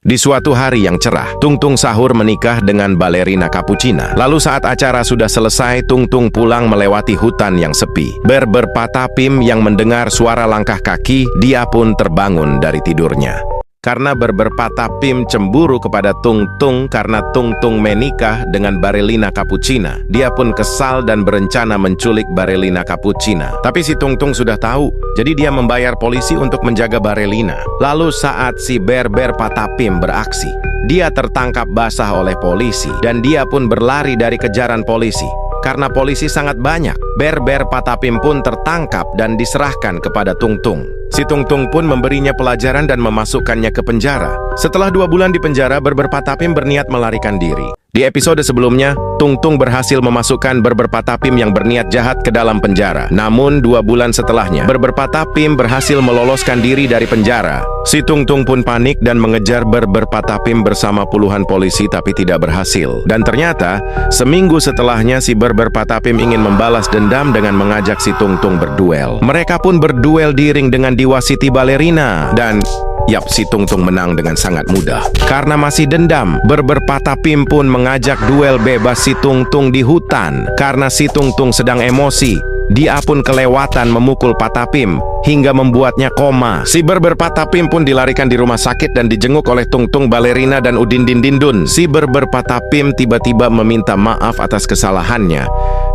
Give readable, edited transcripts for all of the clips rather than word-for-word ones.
Di suatu hari yang cerah, Tung Tung Sahur menikah dengan balerina Capuchina. Lalu saat acara sudah selesai, Tung Tung pulang melewati hutan yang sepi. Berpatah Pim yang mendengar suara langkah kaki, dia pun terbangun dari tidurnya. Karena berpatah Pim cemburu kepada Tung Tung karena Tung Tung menikah dengan balerina Capuchina. Dia pun kesal dan berencana menculik balerina Capuchina. Tapi si Tung Tung sudah tahu, jadi dia membayar polisi untuk menjaga balerina. Lalu saat si berpatah Pim beraksi, dia tertangkap basah oleh polisi dan dia pun berlari dari kejaran polisi. Karena polisi sangat banyak, berpatah Pim pun tertangkap dan diserahkan kepada Tung Tung. Si Tung Tung pun memberinya pelajaran dan memasukkannya ke penjara. Setelah 2 bulan di penjara, berpatah Pim berniat melarikan diri. Di episode sebelumnya, Tung Tung berhasil memasukkan berpatah Pim yang berniat jahat ke dalam penjara. Namun 2 bulan setelahnya, berpatah Pim berhasil meloloskan diri dari penjara. Si Tung Tung pun panik dan mengejar berpatah Pim bersama puluhan polisi tapi tidak berhasil. Dan ternyata, seminggu setelahnya si berpatah Pim ingin membalas dendam dengan mengajak si Tung Tung berduel. Mereka pun berduel di ring dengan diwasiti balerina. Dan yap, si Tung Tung menang dengan sangat mudah. Karena masih dendam, berpatah Pim pun mengajak duel bebas si Tung Tung di hutan. Karena si Tung Tung sedang emosi, dia pun kelewatan memukul patah Pim hingga membuatnya koma. Si berpatah Pim pun dilarikan di rumah sakit dan dijenguk oleh Tung Tung, balerina, dan Udin Din Din Dun. Si berpatah Pim tiba-tiba meminta maaf atas kesalahannya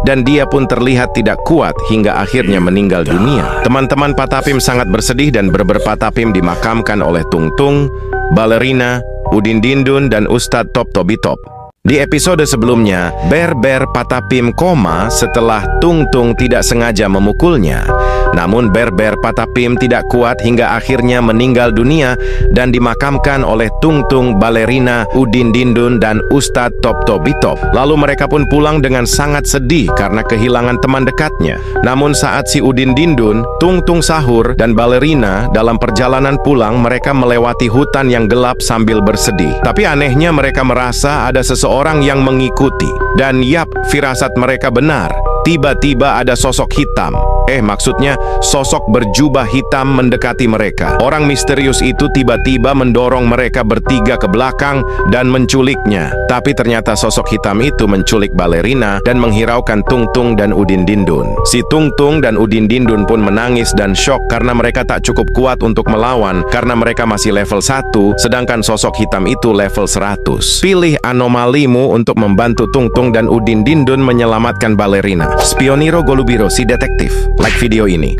dan dia pun terlihat tidak kuat hingga akhirnya meninggal dunia. Teman-teman patah Pim sangat bersedih dan berpatah Pim dimakamkan oleh Tung Tung, balerina, Udin Din Dun, dan Ustadz Top Tobitop. Di episode sebelumnya, berpatah Pim koma setelah Tung Tung tidak sengaja memukulnya. Namun berpatah Pim tidak kuat hingga akhirnya meninggal dunia dan dimakamkan oleh Tung Tung, balerina, Udin Din Dun, dan Ustadz Top Tobitop. Lalu mereka pun pulang dengan sangat sedih karena kehilangan teman dekatnya. Namun saat si Udin Din Dun, Tung Tung Sahur, dan balerina dalam perjalanan pulang, mereka melewati hutan yang gelap sambil bersedih. Tapi anehnya mereka merasa ada seseorang yang mengikuti. Dan yap, firasat mereka benar. Tiba-tiba ada sosok hitam. Maksudnya sosok berjubah hitam mendekati mereka. Orang misterius itu tiba-tiba mendorong mereka bertiga ke belakang dan menculiknya. Tapi ternyata sosok hitam itu menculik balerina dan menghiraukan Tung Tung dan Udin Din Dun. Si Tung Tung dan Udin Din Dun pun menangis dan syok karena mereka tak cukup kuat untuk melawan karena mereka masih level 1, sedangkan sosok hitam itu level 100. Pilih anomalimu untuk membantu Tung Tung dan Udin Din Dun menyelamatkan balerina. Spioniro Golubiro, si detektif. Like video ini.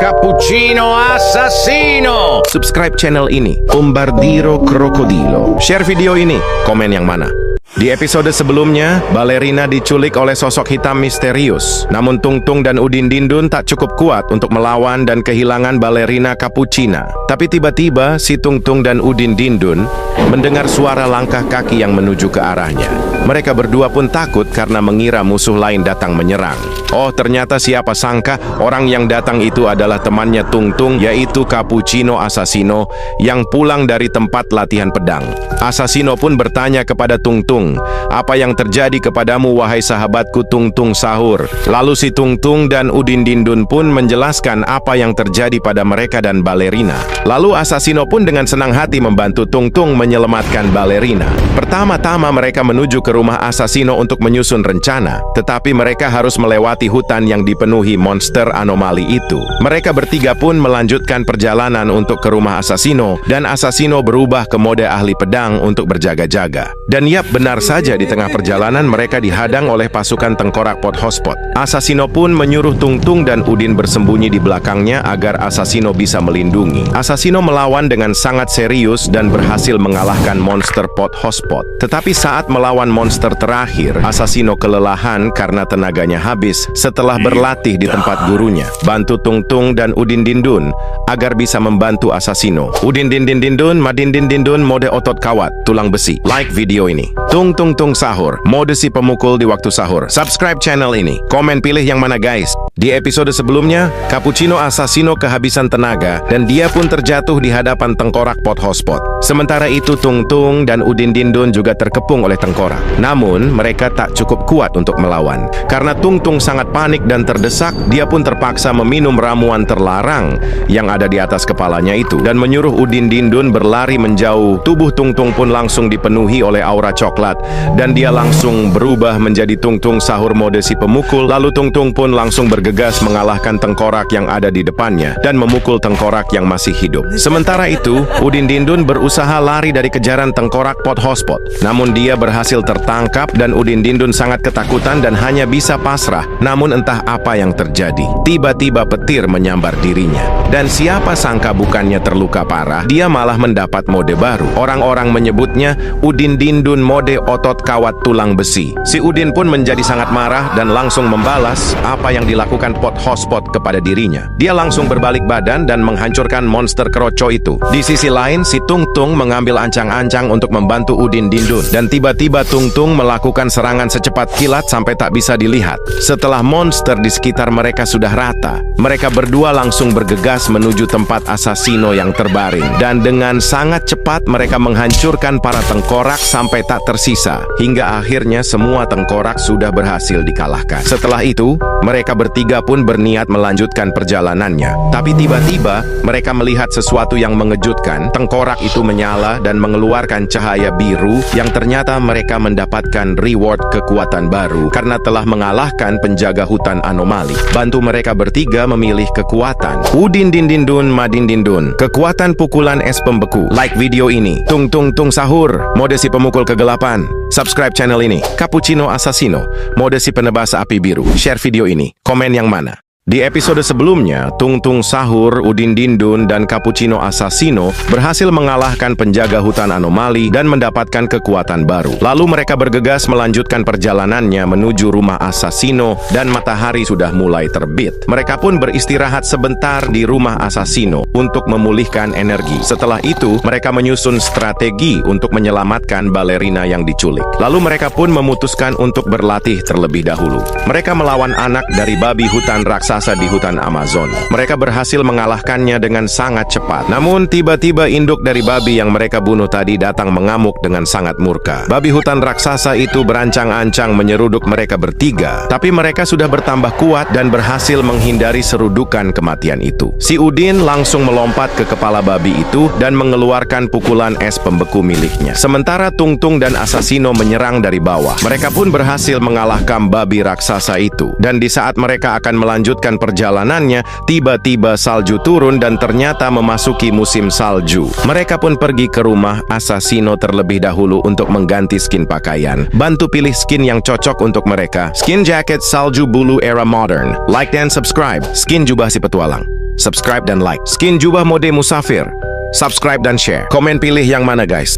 Cappuccino assassino. Subscribe channel ini. Bombardiro Crocodilo. Share video ini. Komen yang mana? Di episode sebelumnya, balerina diculik oleh sosok hitam misterius. Namun Tung Tung dan Udin Din Dun tak cukup kuat untuk melawan dan kehilangan balerina Capuchina. Tapi tiba-tiba si Tung Tung dan Udin Din Dun mendengar suara langkah kaki yang menuju ke arahnya. Mereka berdua pun takut karena mengira musuh lain datang menyerang. Oh, ternyata siapa sangka orang yang datang itu adalah temannya Tung Tung, yaitu Cappuccino Assassino yang pulang dari tempat latihan pedang. Assassino pun bertanya kepada Tung Tung, "Apa yang terjadi kepadamu, wahai sahabatku Tung Tung Sahur?" Lalu si Tung Tung dan Udin Din Dun pun menjelaskan apa yang terjadi pada mereka dan balerina. Lalu Assassino pun dengan senang hati membantu Tung Tung menyelamatkan balerina. Pertama-tama mereka menuju ke rumah Assassino untuk menyusun rencana, tetapi mereka harus melewati hutan yang dipenuhi monster anomali itu. Mereka bertiga pun melanjutkan perjalanan untuk ke rumah Assassino, dan Assassino berubah ke mode ahli pedang untuk berjaga-jaga. Dan yap, benar saja di tengah perjalanan mereka dihadang oleh pasukan tengkorak Pot Hotspot. Assassino pun menyuruh Tung Tung dan Udin bersembunyi di belakangnya agar Assassino bisa melindungi. Assassino melawan dengan sangat serius dan berhasil mengalahkan monster Pot Hotspot. Tetapi saat melawan monster terakhir, Assassino kelelahan karena tenaganya habis setelah berlatih di tempat gurunya. Bantu Tung Tung dan Udin Din Dun agar bisa membantu Assassino. Udin Din Din Din Dun, Madin Din Din Dun mode otot kawat, tulang besi. Like video ini. Tung Tung Tung Sahur, mode si pemukul di waktu sahur. Subscribe channel ini. Komen pilih yang mana guys. Di episode sebelumnya, Cappuccino Assassino kehabisan tenaga dan dia pun terjatuh di hadapan tengkorak Pot Hotspot. Sementara itu Tung Tung dan Udin Dindun juga terkepung oleh tengkorak. Namun, mereka tak cukup kuat untuk melawan. Karena Tung Tung sangat panik dan terdesak, dia pun terpaksa meminum ramuan terlarang yang ada di atas kepalanya itu dan menyuruh Udin Dindun berlari menjauh. Tubuh Tung Tung pun langsung dipenuhi oleh aura coklat dan dia langsung berubah menjadi Tung Tung Sahur mode si pemukul. Lalu Tung Tung pun langsung bergegas mengalahkan tengkorak yang ada di depannya dan memukul tengkorak yang masih hidup. Sementara itu, Udin Dindun berusaha lari dari kejaran tengkorak Pot Hotspot. Namun dia berhasil tertangkap dan Udin Dindun sangat ketakutan dan hanya bisa pasrah. Namun entah apa yang terjadi. Tiba-tiba petir menyambar dirinya. Dan siapa sangka bukannya terluka parah, dia malah mendapat mode baru. Orang-orang menyebutnya Udin Dindun mode otot kawat tulang besi. Si Udin pun menjadi sangat marah dan langsung membalas apa yang dilakukan Pot Hotspot kepada dirinya. Dia langsung berbalik badan dan menghancurkan monster keroco itu. Di sisi lain, si Tung Tung mengambil ancang-ancang untuk membantu Udin Dindun. Dan tiba-tiba Tung Tung melakukan serangan secepat kilat sampai tak bisa dilihat. Setelah monster di sekitar mereka sudah rata, mereka berdua langsung bergegas menuju tempat Assassino yang terbaring. Dan dengan sangat cepat mereka menghancurkan para tengkorak sampai tak tersisa. Hingga akhirnya semua tengkorak sudah berhasil dikalahkan. Setelah itu, mereka bertiga pun berniat melanjutkan perjalanannya. Tapi tiba-tiba mereka melihat sesuatu yang mengejutkan. Tengkorak itu menyala dan mengeluarkan cahaya biru yang ternyata mereka mendapatkan reward kekuatan baru karena telah mengalahkan penjaga hutan anomali. Bantu mereka bertiga memilih kekuatan. Udin Dindun, Madin Dindun. Kekuatan pukulan es pembeku. Like video ini. Tung Tung Tung Sahur, mode si pemukul kegelapan. Subscribe channel ini. Cappuccino Assassino, mode si penebas api biru. Share video ini. Komen yang mana? Di episode sebelumnya, Tung Tung Sahur, Udin Dindun, dan Cappuccino Assassino berhasil mengalahkan penjaga hutan anomali dan mendapatkan kekuatan baru. Lalu mereka bergegas melanjutkan perjalanannya menuju rumah Assassino dan matahari sudah mulai terbit. Mereka pun beristirahat sebentar di rumah Assassino untuk memulihkan energi. Setelah itu, mereka menyusun strategi untuk menyelamatkan balerina yang diculik. Lalu mereka pun memutuskan untuk berlatih terlebih dahulu. Mereka melawan anak dari babi hutan raksasa di hutan Amazon. Mereka berhasil mengalahkannya dengan sangat cepat. Namun tiba-tiba induk dari babi yang mereka bunuh tadi datang mengamuk dengan sangat murka. Babi hutan raksasa itu berancang-ancang menyeruduk mereka bertiga. Tapi mereka sudah bertambah kuat dan berhasil menghindari serudukan kematian itu. Si Udin langsung melompat ke kepala babi itu dan mengeluarkan pukulan es pembeku miliknya. Sementara Tung Tung dan Assassino menyerang dari bawah. Mereka pun berhasil mengalahkan babi raksasa itu. Dan di saat mereka akan melanjutkan perjalanannya, tiba-tiba salju turun dan ternyata memasuki musim salju. Mereka pun pergi ke rumah Assassino terlebih dahulu untuk mengganti skin pakaian. Bantu pilih skin yang cocok untuk mereka. Skin jacket salju bulu era modern. Like dan subscribe. Skin jubah si petualang. Subscribe dan like. Skin jubah mode musafir. Subscribe dan share. Komen pilih yang mana guys.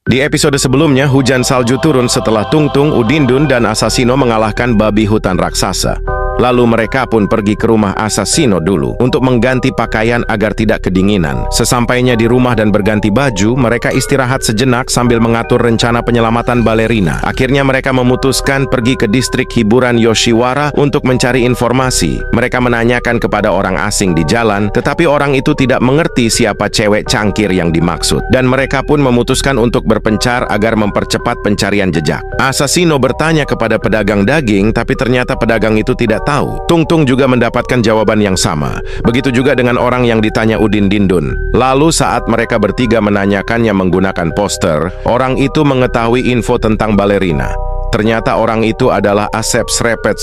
Di episode sebelumnya, hujan salju turun setelah Tung Tung, Udin Dindun, dan Assassino mengalahkan babi hutan raksasa. Lalu mereka pun pergi ke rumah Assassino dulu untuk mengganti pakaian agar tidak kedinginan. Sesampainya di rumah dan berganti baju, mereka istirahat sejenak sambil mengatur rencana penyelamatan balerina. Akhirnya mereka memutuskan pergi ke distrik hiburan Yoshiwara untuk mencari informasi. Mereka menanyakan kepada orang asing di jalan, tetapi orang itu tidak mengerti siapa cewek cangkir yang dimaksud. Dan mereka pun memutuskan untuk berpencar agar mempercepat pencarian jejak. Assassino bertanya kepada pedagang daging, tapi ternyata pedagang itu tidak tahu. Tung Tung juga mendapatkan jawaban yang sama. Begitu juga dengan orang yang ditanya Udin Dindun. Lalu saat mereka bertiga menanyakannya menggunakan poster, orang itu mengetahui info tentang balerina. Ternyata orang itu adalah Asep Srepet,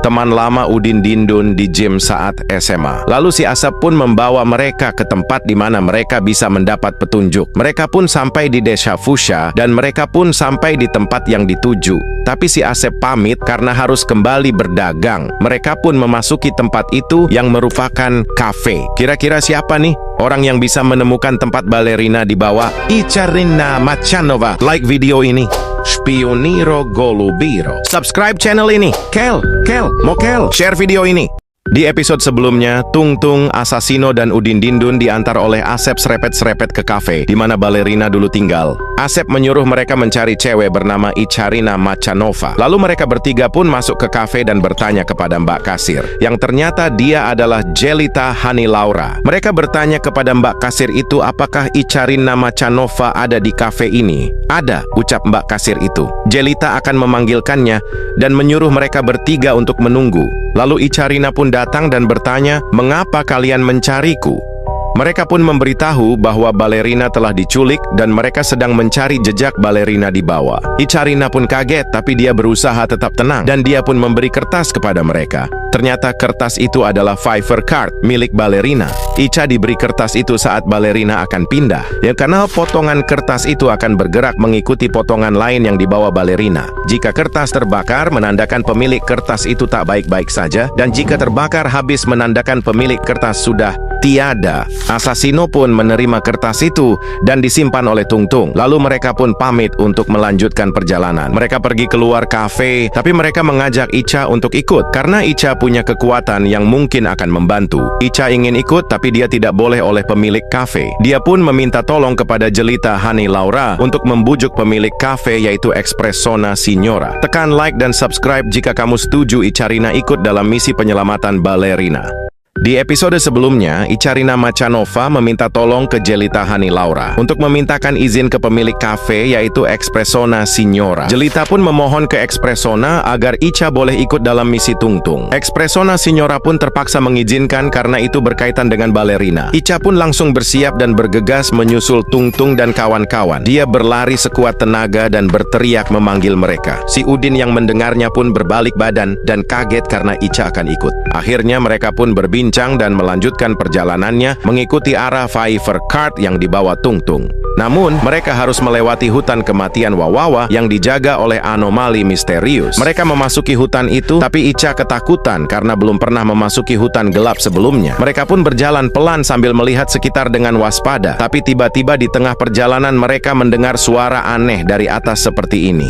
teman lama Udin Dindun di gym saat SMA. Lalu si Asep pun membawa mereka ke tempat di mana mereka bisa mendapat petunjuk. Mereka pun sampai di desa Fusha dan mereka pun sampai di tempat yang dituju. Tapi si Asep pamit karena harus kembali berdagang. Mereka pun memasuki tempat itu yang merupakan kafe. Kira-kira siapa nih orang yang bisa menemukan tempat balerina di bawah? Icharina Machanova. Like video ini. Spioniro Golubiro. Subscribe channel ini. Mokel. Share video ini. Di episode sebelumnya, Tung Tung, Asasino, dan Udin Dindun diantar oleh Asep serepet-serepet ke kafe di mana balerina dulu tinggal. Asep menyuruh mereka mencari cewek bernama Icharina Machanova. Lalu mereka bertiga pun masuk ke kafe dan bertanya kepada Mbak Kasir, yang ternyata dia adalah Jelita Hani Laura. Mereka bertanya kepada Mbak Kasir itu apakah Icharina Machanova ada di kafe ini. Ada, ucap Mbak Kasir itu. Jelita akan memanggilkannya dan menyuruh mereka bertiga untuk menunggu. Lalu Icharina pun datang dan bertanya, "Mengapa kalian mencariku?" Mereka pun memberitahu bahwa balerina telah diculik dan mereka sedang mencari jejak balerina di bawah. Icharina pun kaget, tapi dia berusaha tetap tenang dan dia pun memberi kertas kepada mereka. Ternyata kertas itu adalah Fiverr Card milik balerina. Icha diberi kertas itu saat balerina akan pindah. Ya, karena potongan kertas itu akan bergerak mengikuti potongan lain yang dibawa balerina. Jika kertas terbakar, menandakan pemilik kertas itu tak baik-baik saja. Dan jika terbakar habis, menandakan pemilik kertas sudah tiada. Asasino pun menerima kertas itu dan disimpan oleh Tung Tung. Lalu mereka pun pamit untuk melanjutkan perjalanan. Mereka pergi keluar kafe, tapi mereka mengajak Icha untuk ikut karena Icha punya kekuatan yang mungkin akan membantu. Icha ingin ikut, tapi dia tidak boleh oleh pemilik kafe. Dia pun meminta tolong kepada Jelita Hani Laura untuk membujuk pemilik kafe, yaitu Espressona Signora. Tekan like dan subscribe jika kamu setuju Icharina ikut dalam misi penyelamatan balerina. Di episode sebelumnya, Icharina Machanova meminta tolong ke Jelita Hani Laura untuk memintakan izin ke pemilik kafe, yaitu Espressona Signora. Jelita pun memohon ke Espressona agar Icha boleh ikut dalam misi Tung Tung. Espressona Signora pun terpaksa mengizinkan karena itu berkaitan dengan balerina. Icha pun langsung bersiap dan bergegas menyusul Tung Tung dan kawan-kawan. Dia berlari sekuat tenaga dan berteriak memanggil mereka. Si Udin yang mendengarnya pun berbalik badan dan kaget karena Icha akan ikut. Akhirnya mereka pun berbincang dan melanjutkan perjalanannya mengikuti arah Fiverr Card yang dibawa Tung Tung. Namun, mereka harus melewati hutan kematian Wawawa yang dijaga oleh anomali misterius. Mereka memasuki hutan itu, tapi Icha ketakutan karena belum pernah memasuki hutan gelap sebelumnya. Mereka pun berjalan pelan sambil melihat sekitar dengan waspada. Tapi tiba-tiba di tengah perjalanan mereka mendengar suara aneh dari atas seperti ini.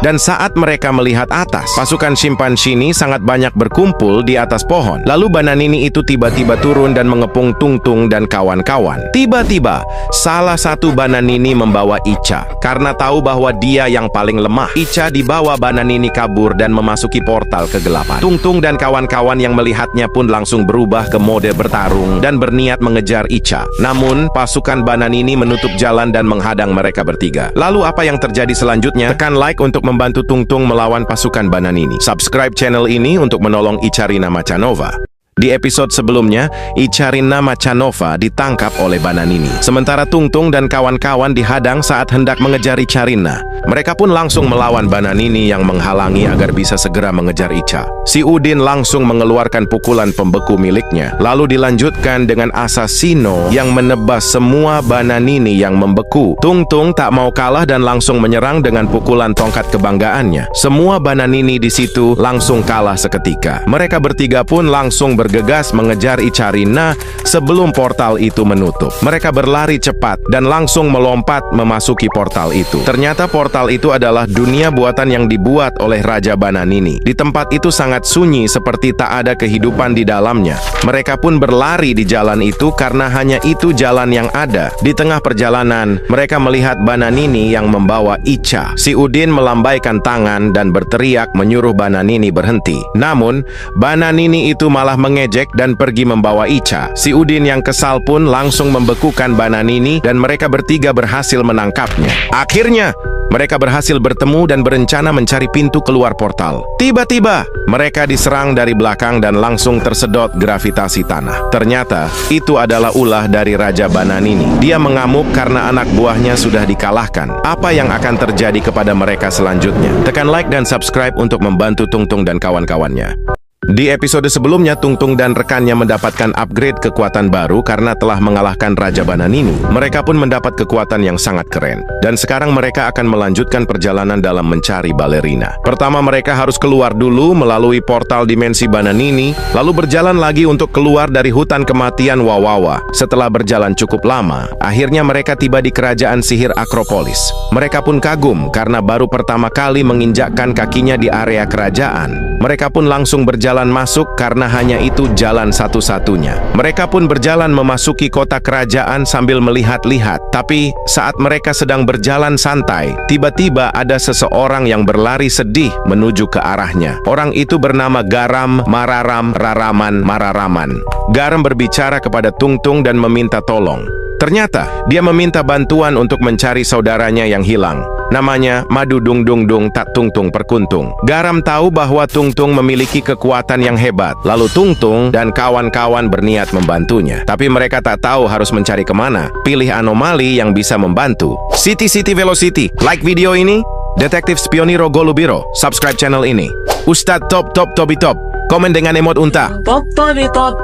Dan saat mereka melihat atas, pasukan Shimpanshini sangat banyak berkumpul di atas pohon. Lalu Bananini itu tiba-tiba turun dan mengepung Tung Tung dan kawan-kawan. Tiba-tiba, salah satu Bananini membawa Icha. Karena tahu bahwa dia yang paling lemah, Icha dibawa Bananini kabur dan memasuki portal kegelapan. Tung Tung dan kawan-kawan yang melihatnya pun langsung berubah ke mode bertarung dan berniat mengejar Icha. Namun, pasukan Bananini menutup jalan dan menghadang mereka bertiga. Lalu apa yang terjadi selanjutnya? Tekan like untuk membantu Tung Tung melawan pasukan Bananini. Subscribe channel ini untuk menolong Icharina Machanova. Di episode sebelumnya, Icharina Machanova ditangkap oleh Bananini. Sementara Tung Tung dan kawan-kawan dihadang saat hendak mengejar Icharina. Mereka pun langsung melawan Bananini yang menghalangi agar bisa segera mengejar Icha. Si Udin langsung mengeluarkan pukulan pembeku miliknya. Lalu dilanjutkan dengan Asasino yang menebas semua Bananini yang membeku. Tung Tung tak mau kalah dan langsung menyerang dengan pukulan tongkat kebanggaannya. Semua Bananini di situ langsung kalah seketika. Mereka bertiga pun langsung bergegas mengejar Icharina sebelum portal itu menutup. Mereka berlari cepat dan langsung melompat memasuki portal itu. Ternyata portal itu adalah dunia buatan yang dibuat oleh Raja Bananini. Di tempat itu sangat sunyi seperti tak ada kehidupan di dalamnya. Mereka pun berlari di jalan itu karena hanya itu jalan yang ada. Di tengah perjalanan, mereka melihat Bananini yang membawa Icha. Si Udin melambaikan tangan dan berteriak menyuruh Bananini berhenti. Namun, Bananini itu malah mengejek dan pergi membawa Icha. Si Udin yang kesal pun langsung membekukan Bananini dan mereka bertiga berhasil menangkapnya. Akhirnya, mereka berhasil bertemu dan berencana mencari pintu keluar portal. Tiba-tiba, mereka diserang dari belakang dan langsung tersedot gravitasi tanah. Ternyata, itu adalah ulah dari Raja Bananini. Dia mengamuk karena anak buahnya sudah dikalahkan. Apa yang akan terjadi kepada mereka selanjutnya? Tekan like dan subscribe untuk membantu Tung Tung dan kawan-kawannya. Di episode sebelumnya, Tung Tung dan rekannya mendapatkan upgrade kekuatan baru karena telah mengalahkan Raja Bananini. Mereka pun mendapat kekuatan yang sangat keren. Dan sekarang mereka akan melanjutkan perjalanan dalam mencari balerina. Pertama mereka harus keluar dulu melalui portal dimensi Bananini, lalu berjalan lagi untuk keluar dari hutan kematian Wawawa. Setelah berjalan cukup lama, akhirnya mereka tiba di kerajaan sihir Akropolis. Mereka pun kagum karena baru pertama kali menginjakkan kakinya di area kerajaan. Mereka pun langsung berjalan masuk karena hanya itu jalan satu-satunya. Mereka pun berjalan memasuki kota kerajaan sambil melihat-lihat. Tapi saat mereka sedang berjalan santai, tiba-tiba ada seseorang yang berlari sedih menuju ke arahnya. Orang itu bernama Garam, Mararam, Raraman, Mararaman. Garam berbicara kepada Tungtung dan meminta tolong. Ternyata dia meminta bantuan untuk mencari saudaranya yang hilang. Namanya Madu Dung Dung Dung Tak Tungtung Perkuntung. Garam tahu bahwa Tungtung memiliki kekuatan yang hebat. Lalu Tungtung dan kawan-kawan berniat membantunya. Tapi mereka tak tahu harus mencari kemana. Pilih anomali yang bisa membantu. City Velocity. Like video ini. Detektif Spioniro Golubiro. Subscribe channel ini. Ustadz Top Tobi Top. Komen dengan emot unta. Top Tobi Top.